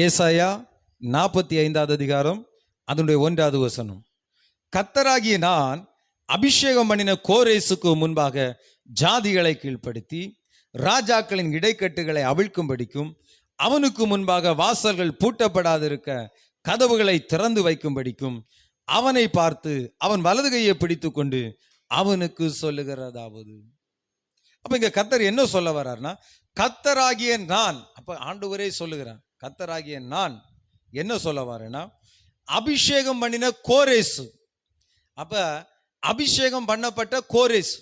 ஏசாயா 45வது அதிகாரம் அதனுடைய 1வது வசனம். கர்த்தராகிய நான் அபிஷேகம் பண்ணின கோரேசுக்கு முன்பாக ஜாதிகளை கீழ்ப்படுத்தி ராஜாக்களின் இடைக்கட்டுகளை அவிழ்க்கும்படிக்கும் அவனுக்கு முன்பாக வாசல்கள் பூட்டப்படாதிருக்க கதவுகளை திறந்து வைக்கும்படிக்கும் அவனை பார்த்து அவன் வலது கையை பிடித்து கொண்டு அவனுக்கு சொல்லுகிறதாவது. அப்ப இங்க கர்த்தர் என்ன சொல்ல வர்றார்னா, கர்த்தராகிய நான், அப்ப ஆண்டவரே சொல்லுகிறான், கர்த்தராகிய நான் என்ன சொல்ல வரேன்னா, அபிஷேகம் பண்ணின கோரேசு. அப்ப அபிஷேகம் பண்ணப்பட்ட கோரேசு,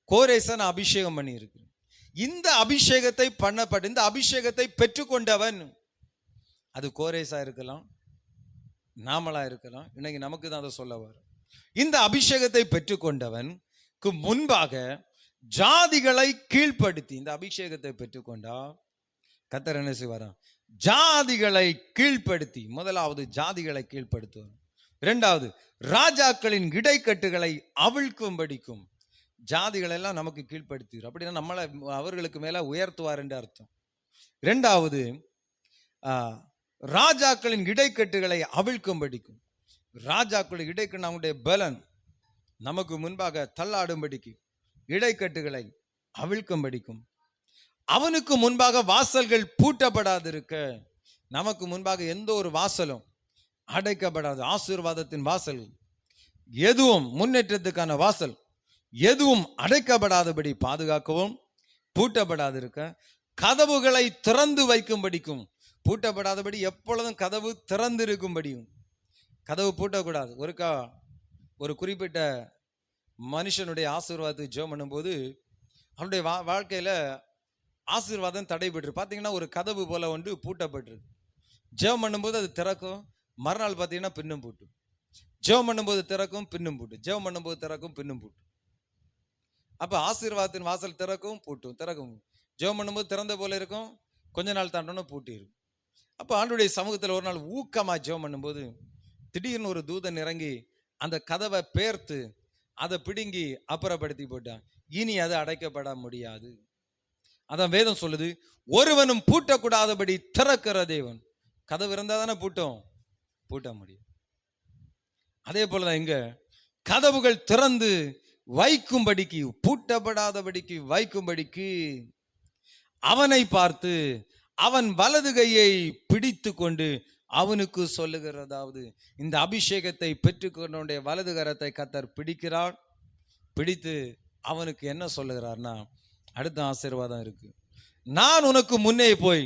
கோரேச நான் அபிஷேகம் பண்ணி இருக்கிறேன். இந்த அபிஷேகத்தை பண்ணப்பட்ட, இந்த அபிஷேகத்தை பெற்றுக்கொண்டவன், அது கோரேசா இருக்கலாம், நாமளா இருக்கலாம். இன்னைக்கு நமக்கு தான் அதை சொல்ல வர. இந்த அபிஷேகத்தை பெற்றுக்கொண்டவனுக்கு முன்பாக ஜாதிகளை கீழ்ப்படுத்தி, இந்த அபிஷேகத்தை பெற்றுக்கொண்டா கர்த்தர் என்ன செய்வாராம்? ஜாதிகளை கீழ்ப்படுத்தி, முதலாவது ஜாதிகளை கீழ்ப்படுத்துவார், இரண்டாவது ராஜாக்களின் இடைக்கட்டுகளை அவிழ்க்கும்படிக்கும். ஜாதிகள் எல்லாம் நமக்கு கீழ்ப்படுத்துவார், அப்படின்னா நம்மளை அவர்களுக்கு மேல உயர்த்துவார் என்று அர்த்தம். இரண்டாவது ராஜாக்களின் இடைக்கட்டுகளை அவிழ்க்கும்படிக்கும். ராஜாக்களின் இடைக்கட்டு அவங்களுடைய பலன் நமக்கு முன்பாக தள்ளாடும்படிக்கு இடைக்கட்டுகளை அவிழ்க்கும்படிக்கும். அவனுக்கு முன்பாக வாசல்கள் பூட்டப்படாதிருக்க, நமக்கு முன்பாக எந்த ஒரு வாசலும் அடைக்கப்படாது. ஆசீர்வாதத்தின் வாசல் எதுவும், முன்னேற்றத்துக்கான வாசல் எதுவும் அடைக்கப்படாதபடி பாதுகாக்கவும், பூட்டப்படாதிருக்க கதவுகளை திறந்து வைக்கும்படிக்கும். பூட்டப்படாதபடி எப்பொழுதும் கதவு திறந்து இருக்கும்படியும். கதவு பூட்டக்கூடாது. ஒரு குறிப்பிட்ட மனுஷனுடைய ஆசீர்வாதத்துக்கு ஜெபம் பண்ணும்போது அவனுடைய வாழ்க்கையில ஆசீர்வாதம் தடைபெற்று பார்த்தீங்கன்னா ஒரு கதவு போல ஒன்று பூட்டப்பட்டிருக்கு. ஜெபம் பண்ணும்போது அது திறக்கும், மறுநாள் பார்த்தீங்கன்னா பின்னும் பூட்டும். ஜெபம் பண்ணும்போது திறக்கும், பின்னும் பூட்டும். ஜெபம் பண்ணும்போது திறக்கும், பின்னும் பூட்டும். அப்போ ஆசீர்வாதத்தின் வாசல் திறக்கும், பூட்டும், திறக்கும். ஜெபம் பண்ணும்போது திறந்த போல இருக்கும், கொஞ்ச நாள் தாண்டோன்னு பூட்டிடும். அப்போ ஆண்டவருடைய சமூகத்தில் ஒரு நாள் ஊக்கமாக ஜெபம் பண்ணும்போது திடீர்னு ஒரு தூதன் இறங்கி அந்த கதவை பேர்த்து அதை பிடுங்கி அப்புறப்படுத்தி போட்டான். இனி அது அடைக்கப்பட முடியாது. அதான் வேதம் சொல்லுது, ஒருவனும் பூட்டக்கூடாதபடி திறக்கிற தேவன். கதவு இருந்தா தானே பூட்ட முடியும். அதே போலதான் இங்க கதவுகள் திறந்து வைக்கும்படிக்கு, பூட்டப்படாதபடிக்கு வைக்கும்படிக்கு அவனை பார்த்து அவன் வலது கையை பிடித்து கொண்டு அவனுக்கு சொல்லுகிறதாவது. இந்த அபிஷேகத்தை பெற்றுக்கொண்ட வலது கரத்தை கர்த்தர் பிடிக்கிறார். பிடித்து அவனுக்கு என்ன சொல்லுகிறார்னா, அடுத்த ஆசீர்வாதம் இருக்கு. நான் உனக்கு முன்னே போய்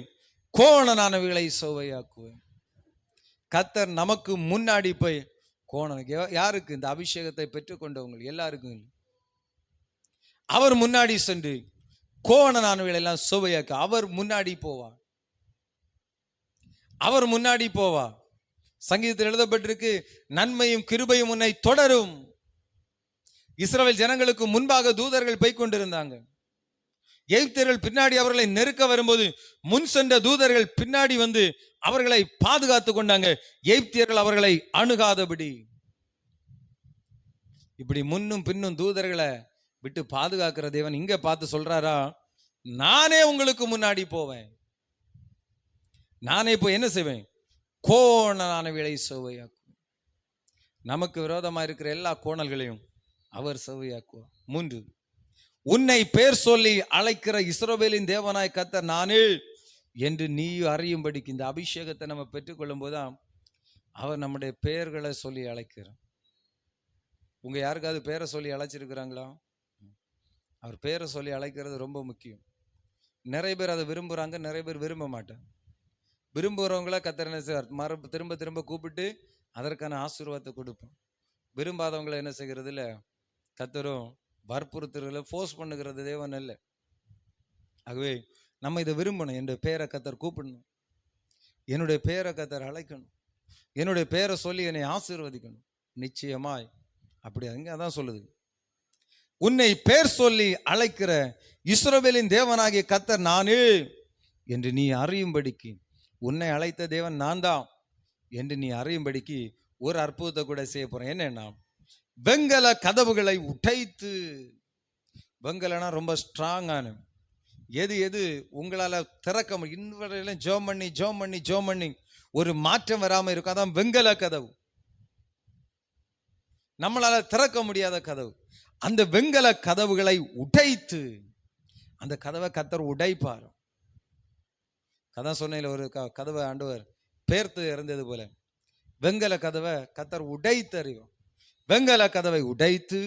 கோணனானவைகளை சுவையாக்குவேன். கர்த்தர் நமக்கு முன்னாடி போய் கோணம், யாருக்கு? இந்த அபிஷேகத்தை பெற்றுக்கொண்டவங்க எல்லாருக்கும். அவர் முன்னாடி சென்று கோணனானவைகளை எல்லாம் சுவையாக்க அவர் முன்னாடி போவார். அவர் முன்னாடி போவார். சங்கீதத்தில் எழுதப்பட்டிருக்கு, நன்மையும் கிருபையும் உன்னை தொடரும். இஸ்ரவேல் ஜனங்களுக்கு முன்பாக தூதர்கள் போய் கொண்டிருந்தாங்க. எகிப்தியர்கள் பின்னாடி அவர்களை நெருக்க வரும்போது முன் சென்ற தூதர்கள் பின்னாடி வந்து அவர்களை பாதுகாத்து கொண்டாங்க. எகிப்தியர்கள் அவர்களை அணுகாதபடி. இப்படி முன்னும் பின்னும் தூதர்களை விட்டு பாதுகாக்கிற தேவன் இங்க பார்த்து சொல்றாரா, நானே உங்களுக்கு முன்னாடி போவேன். நானே போய் என்ன செய்வேன்? கோணலானவைகளை சுவையாக்குவேன். நமக்கு விரோதமா இருக்கிற எல்லா கோணல்களையும் அவர் சுவையாக்குவார். 3, உன்னை பேர் சொல்லி அழைக்கிற இஸ்ரவேலின் தேவனாய் கர்த்தர் நானே என்று நீ அறியும்படிக்கு. இந்த அபிஷேகத்தை நம்ம பெற்றுக்கொள்ளும் போதுதான் அவர் நம்முடைய பெயர்களை சொல்லி அழைக்கிறார். உங்க யாருக்காவது பேரை சொல்லி அழைச்சிருக்கிறாங்களா? அவர் பேரை சொல்லி அழைக்கிறது ரொம்ப முக்கியம். நிறைய பேர் அதை விரும்புறாங்க, நிறைய பேர் விரும்ப மாட்டாங்க. விரும்புகிறவங்கள கர்த்தர் என்ன செய்வார்? திரும்ப திரும்ப கூப்பிட்டு அதற்கான ஆசீர்வாதத்தை கொடுப்போம். விரும்பாதவங்களை என்ன செய்கிறது இல்லை, கர்த்தரும் வற்புறுத்துறதுல ஃபோர்ஸ் பண்ணுகிறது தேவன் இல்லை. ஆகவே நம்ம இதை விரும்பணும். என்னுடைய பேரை கர்த்தர் கூப்பிடணும், என்னுடைய பேரை கர்த்தர் அழைக்கணும், என்னுடைய பேரை சொல்லி என்னை ஆசீர்வதிக்கணும். நிச்சயமாய் அப்படி அங்கே அதான் சொல்லுது, உன்னை பேர் சொல்லி அழைக்கிற இஸ்ரவேலின் தேவனாகிய கர்த்தர் நானே என்று நீ அறியும்படிக்கு. உன்னை அழைத்த தேவன் நான் தான் என்று நீ அறியும்படிக்கு ஒரு அற்புதத்தை கூட செய்ய போறேன். என்னன்னா, வெங்கல கதவுகளை உடைத்து, வெங்கலனா ரொம்ப ஸ்ட்ராங்கான, எது எது உங்களால திறக்க முடியும், இன்னும் ஜோம் பண்ணி ஒரு மாற்றம் வராம இருக்கும். அதான் வெங்கல கதவு, நம்மளால திறக்க முடியாத கதவு. அந்த வெங்கல கதவுகளை உடைத்து, அந்த கதவை கர்த்தர் உடைப்பார். கதான் சொன்னையில ஒரு கதவை ஆண்டவர் பேர்த்து இறந்தது போல, வெங்கல கதவை கர்த்தர் உடைத்தறிவோம். வெங்கல கதவை உடைத்து,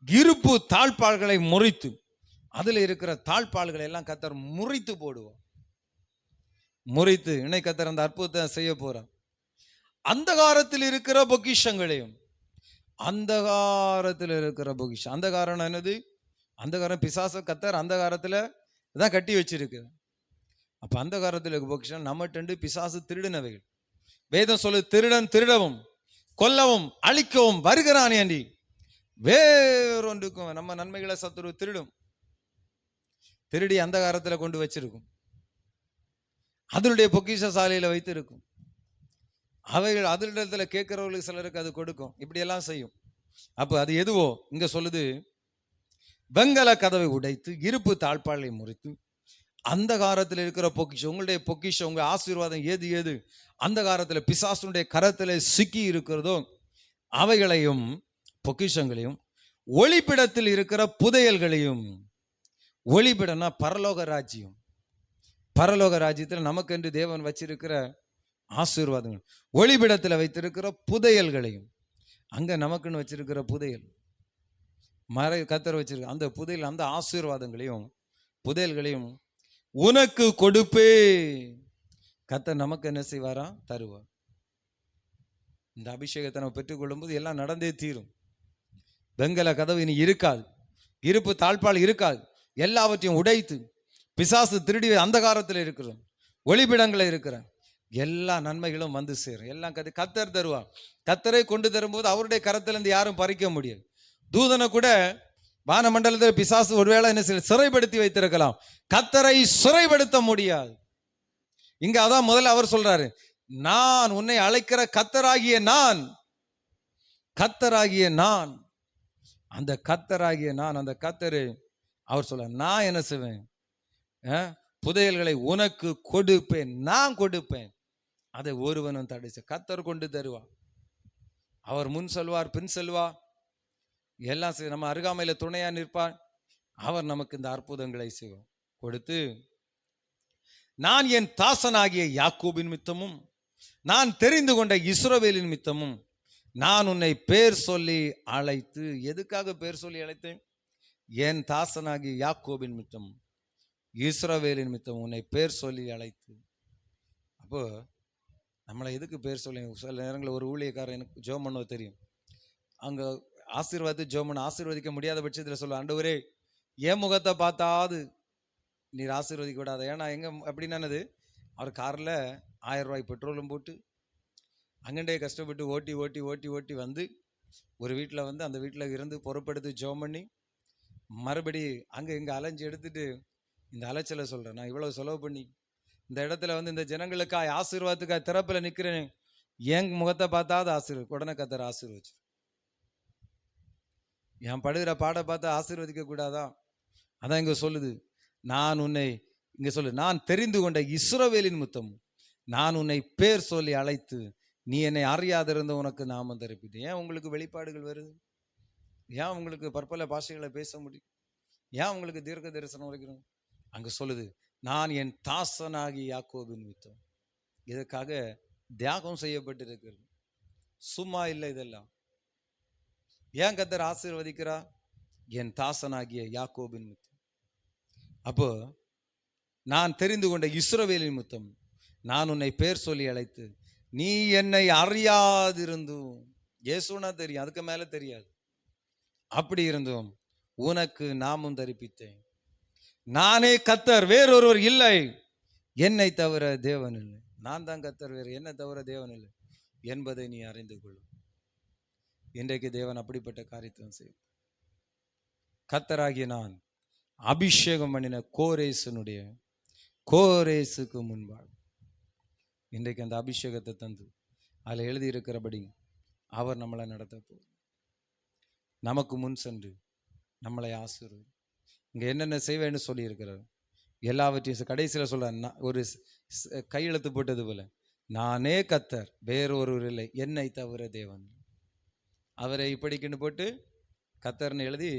இருப்பு தாழ்பாள்களை முறித்து, அதுல இருக்கிற தாழ்பாள்களை எல்லாம் கர்த்தர் முறித்து போடுவோம். முறித்து இணை கர்த்தர் அந்த அற்புதத்தை செய்ய போறார். அந்தகாரத்தில் இருக்கிற பொக்கிஷங்களையும், அந்தகாரத்தில் இருக்கிற பொக்கிஷம், அந்தகாரம் என்னது? அந்தகாரம் பிசாச கர்த்தர் அந்தகாரத்துல தான் கட்டி வச்சிருக்கு. அப்ப அந்தகாரத்தில் இருக்க பொக்கிஷம் நம்மகிட்ட பிசாசு திருடினவைகள். வேதம் சொல்லு, திருடன் திருடவும் கொல்லவும் அழிக்கவும் வருகிறான் ஏண்டி, வேறொன்றுக்கும் நம்ம நன்மைகளை சத்துரு திருடும். திருடி அந்தகாரத்துல கொண்டு வச்சிருக்கும், அதனுடைய பொக்கிஷ சாலையில வைத்து இருக்கும். அவைகள் அதனிடத்துல கேட்கிறவர்களுக்கு சிலருக்கு அது கொடுக்கும், இப்படி எல்லாம் செய்யும். அப்ப அது எதுவோ இங்க சொல்லுது, வெங்கல கதவை உடைத்து, இருப்பு தாழ்பாளை முறித்து, அந்த காலத்தில் இருக்கிற பொக்கிஷம், உங்களுடைய பொக்கிஷம், உங்க ஆசீர்வாதம் எது எது அந்த காலத்தில் பிசாசுடைய கரத்தில் சிக்கி இருக்கிறதோ அவைகளையும் பொக்கிஷங்களையும், ஒளிப்பிடத்தில் இருக்கிற புதையல்களையும், ஒளிப்பிடம்னா பரலோக ராஜ்யம், பரலோக ராஜ்யத்தில் நமக்கென்று தேவன் வச்சிருக்கிற ஆசீர்வாதங்கள், ஒளிப்பிடத்தில் வைத்திருக்கிற புதையல்களையும், அங்க நமக்குன்னு வச்சிருக்கிற புதையல் கர்த்தர் வச்சிருக்க அந்த புதையல், அந்த ஆசீர்வாதங்களையும் புதையல்களையும் உனக்கு கொடுப்பே. கர்த்தர் நமக்கு என்ன செய்வாரா? தருவார். இந்த அபிஷேகத்தை நம்ம பெற்றுக்கொள்ளும் போது எல்லாம் நடந்தே தீரும். வெங்கல கதவு இனி இருக்காது, இருப்பு தாழ்பால் இருக்காது. எல்லாவற்றையும் உடைத்து, பிசாசு திருடி அந்தகாரத்தில் இருக்கிற ஒளிபிடங்களை இருக்கிற எல்லா நன்மைகளும் வந்து சேரும். எல்லாம் கர்த்தர் தருவார். கர்த்தரை கொண்டு தரும்போது அவருடைய கரத்திலிருந்து யாரும் பறிக்க முடியாது. தூதனை கூட வானமண்டலத்தில் பிசாசு ஒருவேளை என்ன சிறைப்படுத்தி வைத்திருக்கலாம், கர்த்தரை சிறைப்படுத்த முடியாது. இங்க அதான் முதல்ல அவர் சொல்றாரு, நான் உன்னை அழைக்கிற கர்த்தராகிய நான், கர்த்தராகிய நான், அந்த கர்த்தராகிய நான், அந்த கர்த்தரு அவர் சொல்ல, நான் என்ன செய்வேன்? புதையல்களை உனக்கு கொடுப்பேன், நான் கொடுப்பேன், அதை ஒருவனும் தடை. கர்த்தர் கொண்டு தருவார். அவர் முன் செல்வார், பின் செல்வார், எல்லாம் நம்ம அருகாமையில துணையா நிற்பார். அவர் நமக்கு இந்த அற்புதங்களை செய்வார் கொடுத்து, நான் என் தாசனாகிய யாக்கோபின் மித்தமும், நான் தெரிந்து கொண்ட இஸ்ரவேலின் மித்தமும், நான் உன்னை பேர் சொல்லி அழைத்து. எதுக்காக பேர் சொல்லி அழைத்தேன்? என் தாசனாகிய யாக்கோபின் மித்தம், இஸ்ரவேலின் மித்தம் உன்னை பேர் சொல்லி அழைத்து. அப்போ நம்மளை எதுக்கு பேர் சொல்லி? சில நேரங்களில் ஒரு ஊழியக்காரன் எனக்கு ஜெபம் பண்ண தெரியும், அங்க ஆசீர்வாதத்தை ஜெபம் பண்ண ஆசீர்வதிக்க முடியாத பட்சத்தில் சொல்ல, ஆண்டவரே என் முகத்தை பார்த்தாது நீர் ஆசீர்வதிக்க விடாத. ஏன்னா எங்க அப்படின்னானது, அவர் காரில் 1000 ரூபாய் பெட்ரோலும் போட்டு அங்கண்டே கஷ்டப்பட்டு ஓட்டி ஓட்டி ஓட்டி ஓட்டி வந்து ஒரு வீட்டில் வந்து அந்த வீட்டில் இருந்து பொறுப்படுத்தி ஜெபம் பண்ணி மறுபடி அங்கே இங்கே அலைஞ்சு எடுத்துட்டு இந்த அலைச்சலை சொல்கிறேன், நான் இவ்வளோ செலவு பண்ணி இந்த இடத்துல வந்து இந்த ஜனங்களுக்காக ஆசீர்வாதத்துக்காக திறப்பில் நிற்கிறேன், என் முகத்தை பார்த்தாது ஆசீர்வாத உடனே கர்த்தர் ஆசீர்வதிச்சு. என் படுகிற பாட பார்த்து ஆசீர்வதிக்க கூடாதா? அதான் இங்க சொல்லுது, நான் உன்னை, இங்க சொல்லு, நான் தெரிந்து கொண்ட இஸ்ரவேலின் முத்தம், நான் உன்னை பேர் சொல்லி அழைத்து, நீ என்னை அறியாதிருந்த உனக்கு நாமம் தரிப்பிட்டேன். ஏன் உங்களுக்கு வெளிப்பாடுகள் வருது? ஏன் உங்களுக்கு பற்பல பாஷைகளை பேச முடியும்? ஏன் உங்களுக்கு தீர்க்க தரிசனம் வரைக்கும்? அங்க சொல்லுது, நான் என் தாசனாகி யாக்கோபின் மித்தம். இதற்காக தியாகம் செய்யப்பட்டிருக்கிறது, சும்மா இல்லை. இதெல்லாம் ஏன் கர்த்தர் ஆசீர்வதிக்கிறா? என் தாசனாகிய யாக்கோபின் மித்தம். அப்போ நான் தெரிந்து கொண்ட இஸ்ரவேலின் முத்தம், நான் உன்னை பேர் சொல்லி அழைத்து, நீ என்னை அறியாதிருந்தும், இயேசுனா தெரியும், அதுக்கு மேல தெரியாது, அப்படி இருந்தும் உனக்கு நாமும் தரிப்பித்தேன். நானே கர்த்தர், வேறொருவர் இல்லை, என்னை தவிர தேவன் இல்லை. நான் தான் கர்த்தர், வேறு என்னை தவிர தேவன் இல்லை என்பதை நீ அறிந்து கொள்ளும். இன்றைக்கு தேவன் அப்படிப்பட்ட காரியத்தை செய்யும். கர்த்தராகிய நான் அபிஷேகம் பண்ணின கோரேசுக்கு முன்பாக இன்றைக்கு அந்த அபிஷேகத்தை தந்து அதில் எழுதியிருக்கிறபடி அவர் நம்மளை நடத்த போகிறார். நமக்கு முன் சென்று நம்மளை ஆசீர்வதி. இங்கே என்னென்ன செய்வேன்னு சொல்லியிருக்கிறார் எல்லாவற்றையும் கடைசியில் சொல்ல ஒரு கையெழுத்து போட்டது போல, நானே கர்த்தர், வேறொருவர் இல்லை, என்னை தவிர தேவன். அவரை இப்படிக்குன்னு போட்டு கர்த்தர்னு எழுதி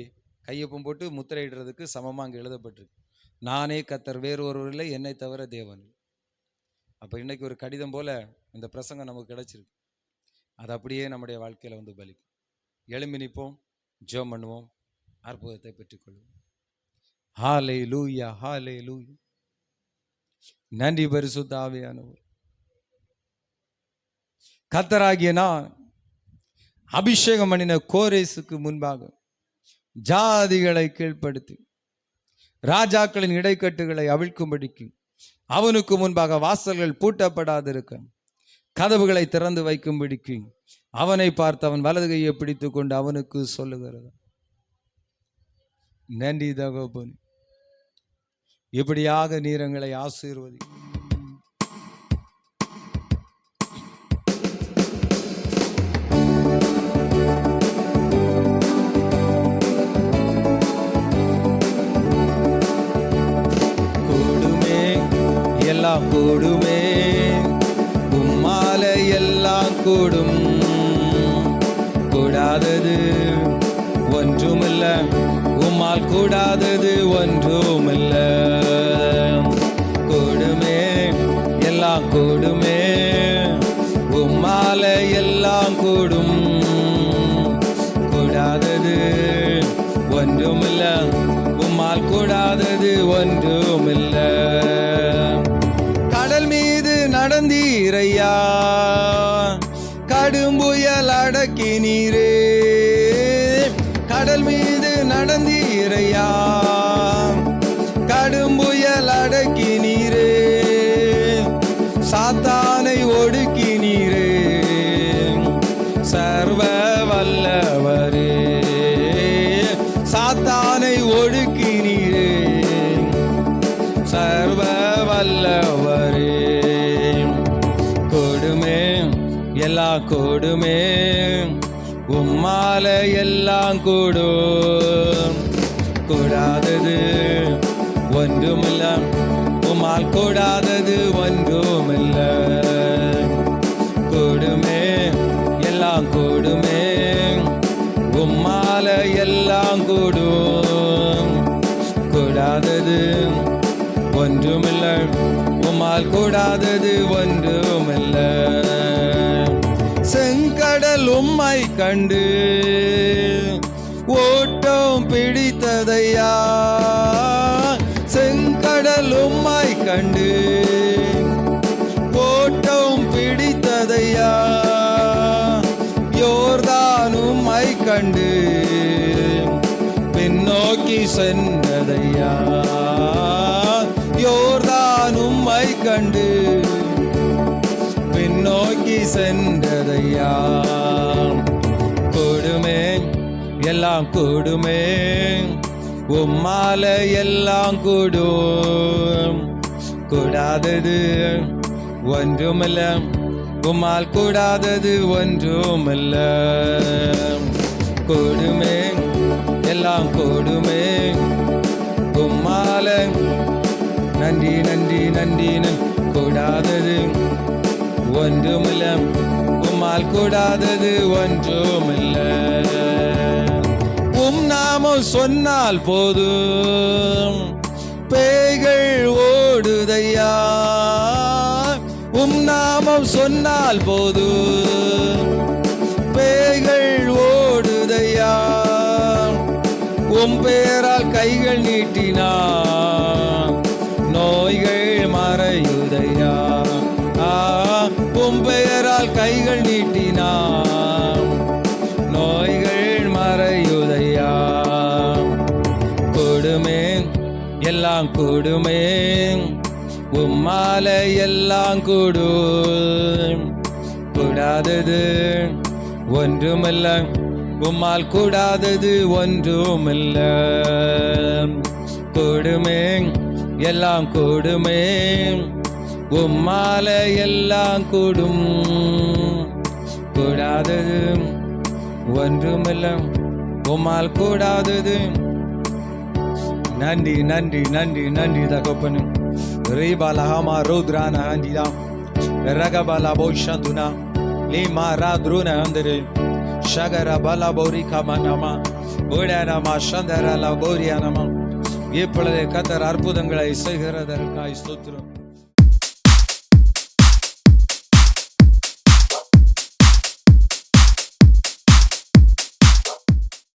கையொப்பம் போட்டு முத்திரையிடுறதுக்கு சமமாக அங்கே எழுதப்பட்டிருக்கு. நானே கர்த்தர், வேறொருவர் இல்லை, என்னை தவிர தேவன். அப்போ இன்னைக்கு ஒரு கடிதம் போல இந்த பிரசங்கம் நமக்கு கிடைச்சிருக்கு. அது அப்படியே நம்முடைய வாழ்க்கையில் வந்து பலிக்கும். எழும்பி நிற்போம், ஜெபம் பண்ணுவோம், அற்புதத்தை பெற்றுக்கொள்வோம். ஹல்லேலூயா, ஹல்லேலூயா. நன்றி பரிசுத்த ஆவியானவர். கர்த்தராகிய நான் அபிஷேகம் பண்ணின கோரேசுக்கு முன்பாக ஜாதிகளை கீழ்ப்படுத்தி ராஜாக்களின் இடைக்கட்டுகளை அவிழ்க்கும்படிக்கு அவனுக்கு முன்பாக வாசல்கள் பூட்டப்படாதிருக்க கதவுகளை திறந்து வைக்கும்படிக்கு அவனை பார்த்து அவன் வலது கையை பிடித்து கொண்டு அவனுக்கு சொல்லுகிறது. நன்றி தகப்பனே, இப்படியாக நீரங்களை ஆசீர்வதி. கூடுமே எல்லாம் கூடுமே, உம்மால எல்லாம் கூடும், கூடாதது ஒன்றுமில்ல, உம்மால் கூடாதது ஒன்றுமில்ல. கூடுமே எல்லாம் கூடுமே, உம்மால எல்லாம் கூடும், கூடாதது ஒன்றுமில்ல, உம்மால் கூடாதது ஒன்றுமில்ல. கடல் மீது நடந்தீரையா, கடும் புயல் அடக்கினீரே. கடல் மீது நடந்தீரையா, கடும் புயல் அடக்கினீரே. சாத்தானை ஒடுக்கினீரே, சர்வ வல்லவரே. சாத்தானை ஒடுக்கினீரே, சர்வ வல்லவரே. கொடுமே எல்லாம் கொடுமே, உம்மால எல்லாம் கூடும், கூடாதது ஒன்றுமில்ல, உம்மால் கூடாதது ஒன்றுமில்ல. கூடுமே எல்லாம் கூடுமே, உம்மால எல்லாம் கூடும், கூடாதது ஒன்றுமில்ல, உம்மால் கூடாதது ஒன்றுமில்ல. செங்கடல் உம்மை கண்டு ஓட்டம் பிடித்ததையா, செங்கடல் உம்மை கண்டு ஓட்டம் பிடித்ததையா. யோர்தான் உம்மை கண்டு பின்னோக்கி சென்றதையா. யோர்தான் உம்மை கண்டு பின்னோக்கி சென்றதையா. கூடுமே எல்லாம் கூடுமே, உம்மால எல்லாம் கூடும், கூடாதது ஒன்றுமில்ல, உம்மால் கூடாதது ஒன்றுமில்ல. கூடுமே எல்லாம் கூடுமே, உம்மால நன்றி நன்றி நன்றி கூடாதது ஒன்றுமில்ல, உம்மால் கூடாதது ஒன்றுமில்ல. உம் நாமம் சொன்னால் போதும் பேய்கள் ஓடுதையா. உம் நாமம் சொன்னால் போதும் பேய்கள் ஓடுதையா. உம் பேரால் கைகள் நீட்டினா நோய்கள் மறையுதையா. உம் பெயரால் கைகள் நீட்டினா நோய்கள் மறையுதையா. கூடுமே எல்லாம் கூடுமே, உம்மால எல்லாம் கூடும், கூடாதது ஒன்றுமில்ல, உம்மால் கூடாதது ஒன்றுமில்ல. கூடுமே எல்லாம் கூடுமே, உம்மால எல்லாம் கூடும், கூடாதது ஒன்றுமில்லை, உம்மால் கூடாதது. நன்றி நன்றி நன்றி நன்றி தகப்பனே. ரீபாலஹமா ருத்ரான ஹந்திதா ரகபாலா போஷந்துனா லீமா ராத்ருன ஹந்தரே ஷகர பல போரிகா மனமா ஓடனமா சந்தரல போரியானமா. இப்பொழுது கர்த்தர் அற்புதங்களை செய்கிறதற்காய் ஸ்தோத்திரம்.